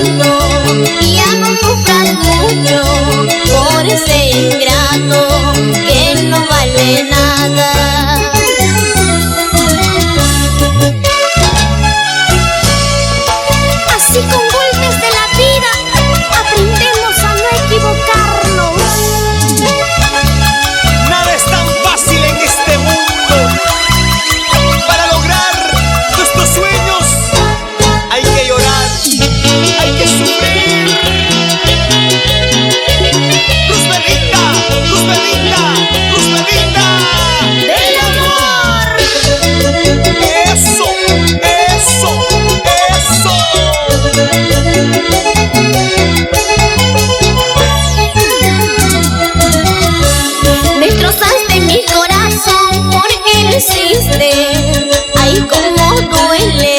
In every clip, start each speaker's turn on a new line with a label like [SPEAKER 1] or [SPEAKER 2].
[SPEAKER 1] tanto, ya no sufras mucho por ese ingrato que no vale nada. Así con golpes de la vida aprendemos a no equivocarnos.
[SPEAKER 2] Nada es tan fácil en este mundo. Para lograr nuestros sueños hay que llorar, hay que sufrir. Luz bendita, luz bendita, luz bendita
[SPEAKER 1] ¡Del amor!
[SPEAKER 2] Eso, eso, eso.
[SPEAKER 1] Destrozaste mi corazón porque lo hiciste. Ay, cómo duele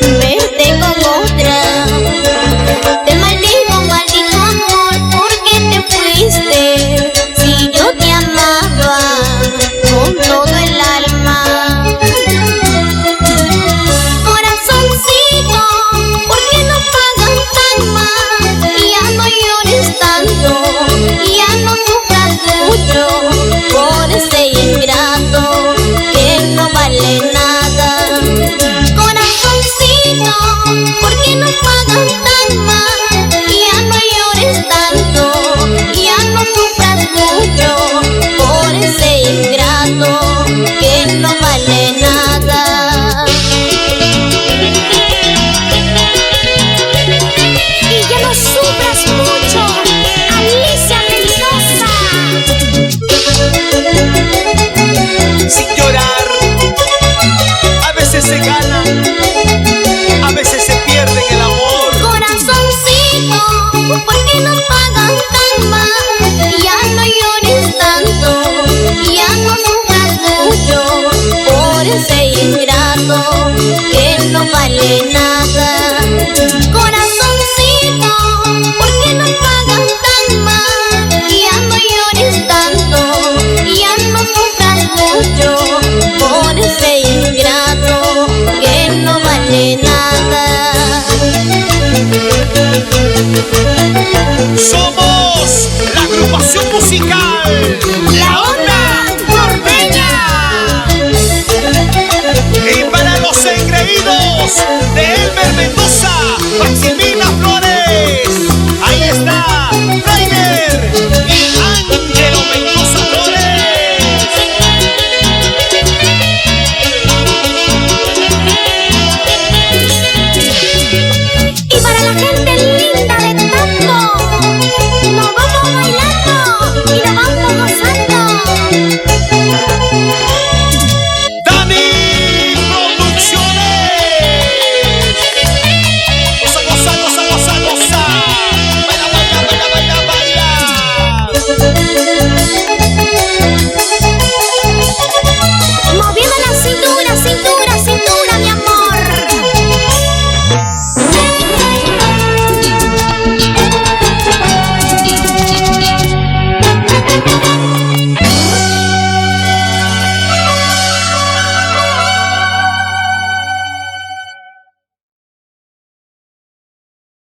[SPEAKER 1] verte con otra. Te maldigo, maldito amor, porque te fuiste. Si yo te amaba con todo el alma. Corazoncito, ¿por qué no pagan tan mal? Ya no llores tanto, ya no sufras mucho por ese ingrato que no vale nada. Corazoncito, ¿por qué no pagan tan mal? Ya no llores tanto, ya no sufras mucho por ese ingrato que no vale nada. Y ya no sufras mucho, Alicia Mendoza.
[SPEAKER 2] Sin llorar, a veces se gana, a veces se pierde en el amor.
[SPEAKER 1] Corazoncito, ¿por qué no pagan tan mal? Ya no llores tanto, ya no sufras mucho por ese ingrato que no vale nada. Corazoncito, ¿por qué no pagan tan mal? Ya no llores tanto, ya no sufras mucho por ese ingrato que no vale nada.
[SPEAKER 2] Somos la agrupación musical La Onda Norteña. Y para los engreídos de